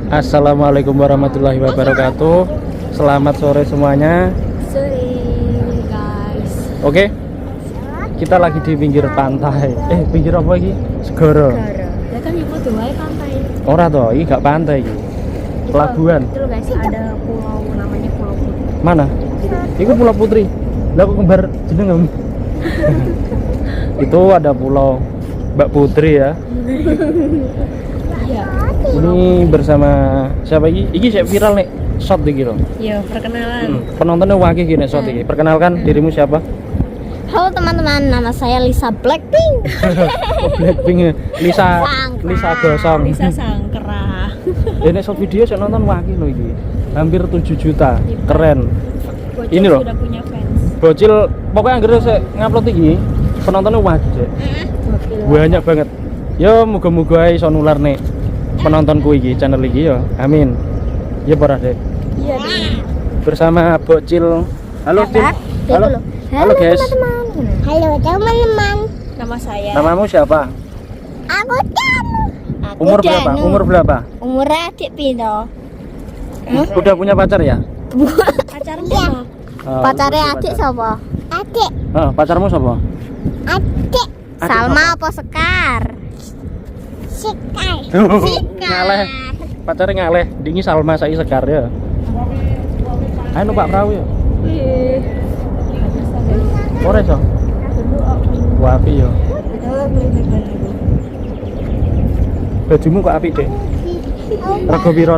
Assalamualaikum warahmatullahi wabarakatuh. Selamat sore semuanya. Sore guys. Oke, kita lagi di pinggir pantai. Pinggir apa lagi? Segara. Ya kan yang mau wae pantai. Ora toh, ini gak pantai iki. Pelabuhan. Itu loh guys, ada pulau namanya Pulau Putri. Mana? Itu Pulau Putri. Lah kok kembar jeneng. Itu ada Pulau Mbak Putri ya. Iya. Ini bersama siapa iki? Iki saya viral nih. Shot iki lho. Iya, perkenalan. Penontonnya wakil gini shot iki. Perkenalkan dirimu siapa? Halo teman-teman, nama saya Lisa Blackpink. Oh, Blackpink. Lisa Gosong. Lisa Sangkera. Ini shot video saya nonton wakil loh iki. Hampir 7 juta. Keren. Bocil Ini loh. sudah punya fans. Bocil pokoknya anggere saya ngupload iki, penontonnya wakil. Banyak banget. Yo moga-moga iso nular nih penontonku iki channel iki yo. Amin. Ya parah deh. Iya, Ding. Bersama Bocil. Halo, Cil. Halo. Halo, guys. Halo teman-teman. Nama saya. Namamu siapa? Aku Danu. Umur berapa? Umur berapa? Umur adik piro? Udah punya pacar ya? Pacarmu Iya. apa? Pacarnya adik sapa? Adik. Pacarmu siapa? Adik. Adik Salma apa Sekar? Sekar. Ngaleh. Pacarnya ngaleh. Dingi Salma saya Sekar ya. Ayo numpak perahu ya. Wih. Ora iso. Wapi yo. Bajumu kok apik, Dek. Rego piro?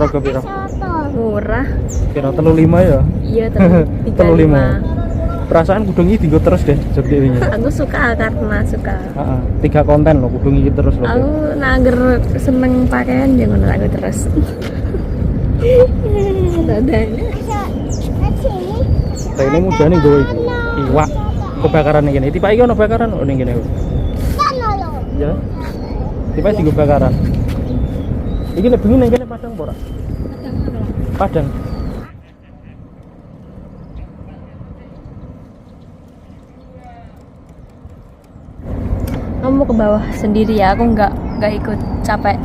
Murah. Kira 35 ya. Iya, 35. Perasaan kudung iki dienggo terus deh jog ini. Aku suka karena suka. Heeh. 3 konten loh kudung iki terus loh. Aku nager seneng pakaian jangan aku terus. Ini mudah nih gue iwak kebakaran nih gini. Tiba iki ono bakaran oh ning kene. Ya. Tiba sih kebakaran. Iki nek bengi ning kene Padang apa ora? Padang. Kamu ke bawah sendiri ya, aku nggak ikut capek.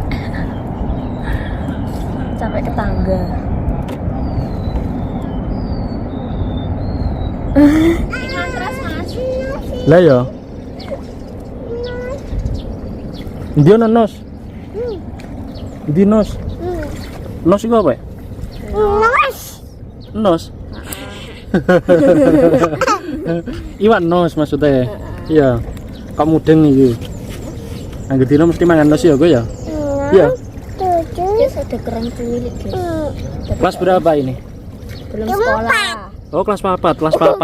Capek ke tangga. Lah ya. Ndi ono nos? Ndi nos? Nos iku apa? Nos. Iwan nos maksudnya. Iya. Kok mudeng iki. Angger dino mesti mangan nos ya, Go ya? Iya. Dia sudah keren cilik, guys. Kelas berapa ini? Belum sekolah. Oh, kelas 4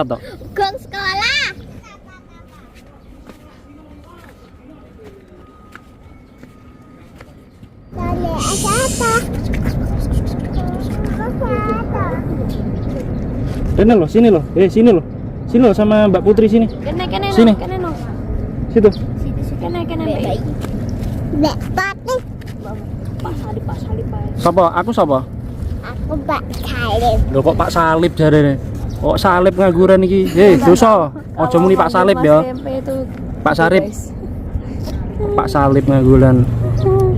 toh. Gong sekolah. Tadi apa? Rene loh, sini loh. Sini loh. Sini loh sama Mbak Putri sini. Kene Sini. no. Situ. Kene. Mbak Pati. Pak Salib. Sapa? Aku sapa? Aku Mbak Salib. Lho kok Pak Salib jarene. Kok Salib ngangguran iki? Dosa. Aja muni Pak Salib ya. Pak Sarip. Pak Salib ngangguran.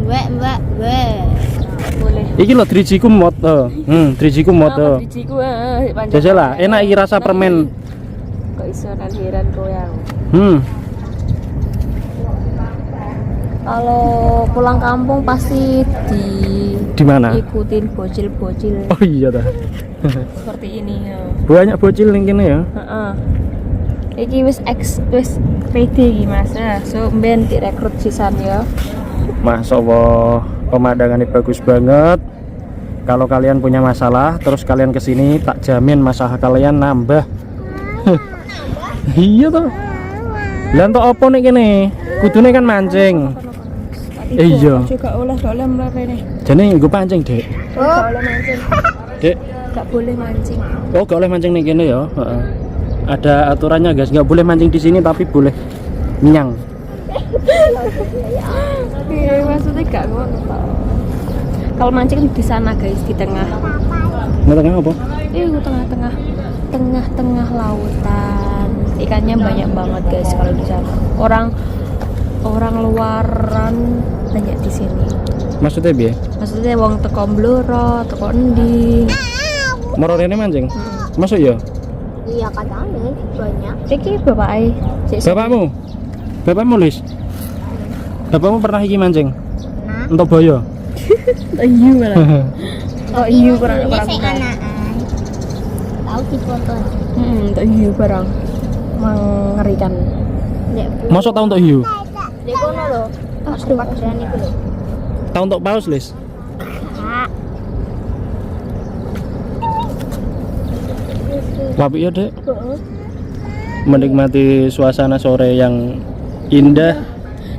Mbak. Boleh. Iki lho drijiku mod. Drijiku mod. Bijiku Jajal lah, enak iki rasa permen. Kok iso nan heran koyang. Kalau pulang kampung pasti Di mana? ikutin bocil-bocil Oh iya dah. seperti ini ya. Banyak bocil ning kene ya. Heeh. Iki wis PD iki Mas. Nah, so mben direkrut sisan ya. Masya Allah, pemandangannya bagus banget. Kalau kalian punya masalah, terus kalian kesini, tak jamin masalah kalian nambah. Iya toh. Lah entuk apa nih kene? Kudune kan mancing. Iya. Juga oleh mrene. Jane nggo pancing, Dek. Gak boleh mancing. Dek, Gak boleh mancing. oh gak boleh mancing nih kene ya. Heeh. Ada aturannya guys, nggak boleh mancing di sini tapi boleh nyang. Iya, maksudnya gak ngono. Kalau mancing di sana guys, di tengah. Nggak tengah apa? Tengah lautan. Ikannya banyak banget guys kalau di sana. Orang luaran banyak di sini. Maksudnya piye? Maksudnya wong teko Blora, teko endi. Moro rene mancing. Masuk ya? Iya katanya banyak. Iki bapake. Bapakmu? Bapakmu Lis? Bapakmu pernah iki mancing? Nah, Untuk boyo? Iya malah. Oh iya kurang dulunya kurang. saya anak. Tahu di foto. Untuk iya barang. Mengerikan. Dek, Masa tau untuk hiu? dek kono lho. Aduh. Padahal itu lho. Tau untuk paus Lis? Kak. Wapi ya dek? Menikmati suasana sore yang indah.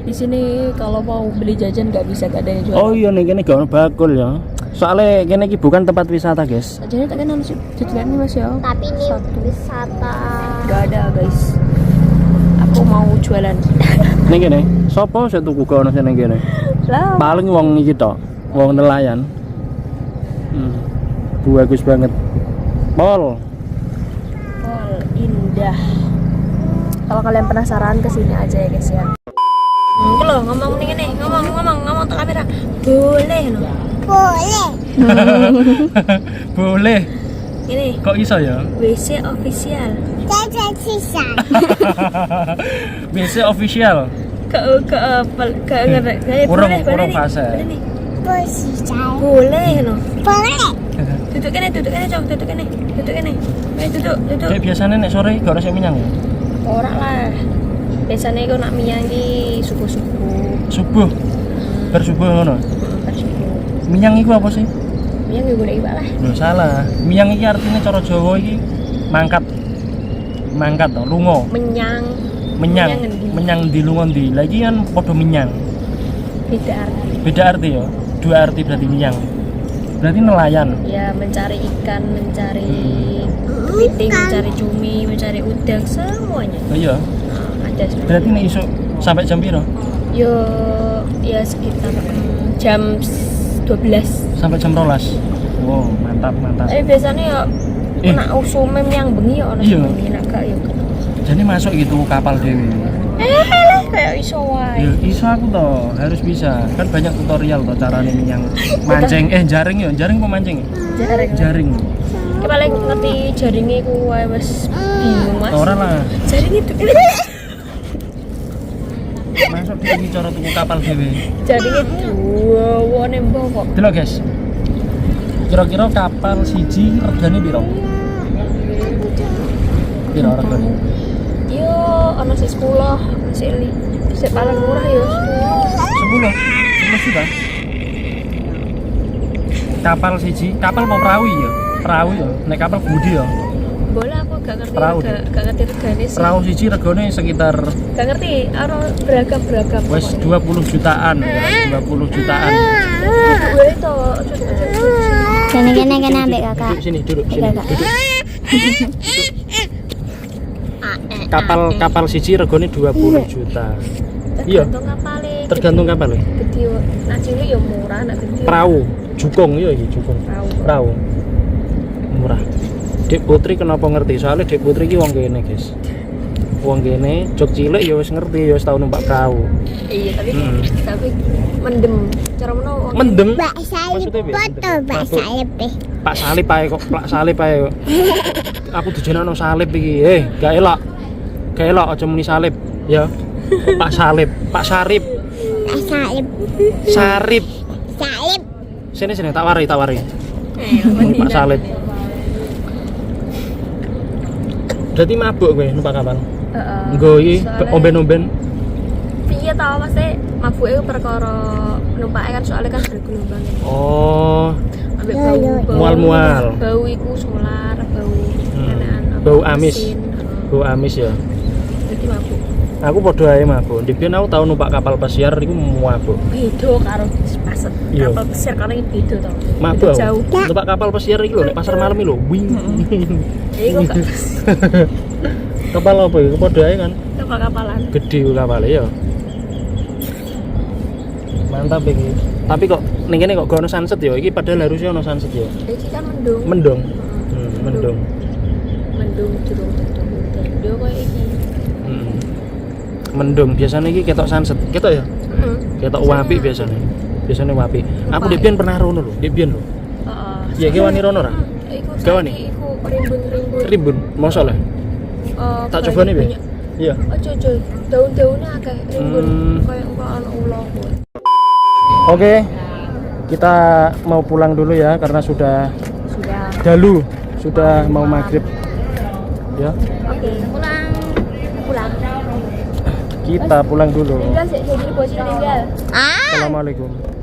Di sini kalau mau beli jajan nggak bisa, gak ada yang jual. Oh iya nih kene gak ono bakul ya. Soalnya kene iki bukan tempat wisata guys. Jadi tak kenal sih jajan ini Mas ya. Tapi ini Satu. wisata. Gak ada guys. Aku mau jualan. Ning kene, sapa sing tuku gak ono sing ning kene? Lah. Paling wong iki tok, wong nelayan. Bagus banget. Pol. Oh, indah. Kalau kalian penasaran kesini aja ya guys ya. Aku loh ngomong nih nih, ngomong ke kamera. Boleh loh. Boleh. Boleh. Ini Kok iso ya? WC official. Jajan sisa. BC official. Urung fase. Posisi. Boleh loh. Boleh. Duduk kene, Cok. Duduk kene. Ayo duduk. Kayak biasanya nek sore gak ono sing minyang ya? Ora lah. Biasanya kau nak miyang ki subuh-subuh. Subuh. Bersubuh ngono. Subuh. Minyang iku apa sih? Miyang yo golek iwak lah. Loh salah. Minyang iki artinya cara Jawa iki mangkat. Mangkat to, lunga. Menyang. Menyang. endi? Menyang di lunga ndi? Lah iki kan padha minyang. Beda arti. Beda arti ya. Dua arti berarti minyang. Berarti nelayan. Ya mencari ikan, mencari kepiting, mencari cumi, mencari udang, semuanya. Oh iya. Nah, ada semua. Berarti nek iso sampai jam piro? Yo ya sekitar jam 12. Sampai jam 12. Wow, mantap. Tapi biasanya ya nak usume yang bengi ya ono Iya. bengi nak gak ya. Jadi masuk gitu kapal dewi. Kayak iso wae. Ya, iso aku toh, harus bisa. Kan banyak tutorial toh carane minyang mancing. Jaring ya, jaring apa mancing? Jaring. Jaring. Ki paling ngerti jaringe ku wae wis bingung Mas. Ora lah. Jaring itu Masuk di cara tuku kapal dewi. jaringe duwone mbok kok. Delok guys. Kira-kira kapal siji regane piro? Piro regane? Yo ono sing 10, ono sing paling murah yo 10 juta. Kapal siji, kapal mau perahu ya? Perahu ya, nek kapal budi ya. Boleh aku gak ngerti Perahu, gak ngerti regane sih. Perahu siji regane sekitar Gak ngerti, ono beragam-beragam. wes 20 jutaan ya, 20 jutaan. Gue itu Kena ambek kakak. Duduk sini, duduk sini, Kakak. duduk. Kapal siji regane 20 juta. Iya. tergantung kapale. Tergantung kapal ya. Gede, nak cilik ya murah, nak gede. Perahu, jukung ya iki jukung. Perahu. Murah. Dek Putri kenapa ngerti? Soalnya Dek Putri iki wong kene, guys. Wong kene jog cilik ya wis ngerti, ya wis tau numpak perahu. Iya, tapi mendem. Cara menawa wong Mendem. Mbak Salib Maksudnya piye? foto Mbak Salib. Pak Salib ae kok, Pak Salib ae kok. Aku dijenengno Salib iki. Gak elok. Gak elok aja muni Salib, ya. Pak Salib, Pak Sarip, Mbak Salib. Sarip. Salib. Sini tak wari. Pak Pak Salib. Berarti mabuk kowe numpak kapal. Nggo iki omben-omben. Piye tau Mas mabuke perkara numpake kan soalnya kan bergelombang. Oh, Ambek Iya, bau. mual-mual. Bau iku solar, bau enakan. Bau amis. Bau amis ya. Jadi mabuk. Aku padha ae mabuk. Dipien aku tau numpak kapal pesiar iku mabuk. Beda karo paset. Iya. Kapal pesir karo iki beda to. Mabuk aku. Jauh. Numpak kapal pesiar iki lho nek pasar malam iki lho. Wing. Iku gak Kapal apa iki? Padha ae kan. kapal kapalan. Gede kapale ya. Mantap iki. Tapi kok ning kene kok gak ono sunset ya? Iki padahal harusnya ono sunset ya. Iki kan mendung. Mendung. Mendung. Mendung durung dadi hujan. Yo koyo iki. Mendung biasanya iki ketok sunset. Ketok ya? Heeh. Ketok apik biasanya. Biasane wapi. Aku dek biyen pernah rono lho, dek biyen lho. Heeh. Iya, ki wani rono ra? Iku Gawane? saiki iku rimbun-rimbun. Rimbun, mosok lah. Tak coba nih, Be. Iya. Ojo, daun-daunnya akeh rimbun. Hmm. Kayak engko ana ulo kuwi. Oke. Kita mau pulang dulu ya karena sudah Sudah. dalu, sudah mau maghrib. Ya, Oke, pulang. Pulang. kita pulang dulu. Tinggal sik jadi bos tinggal. Ah. Assalamualaikum.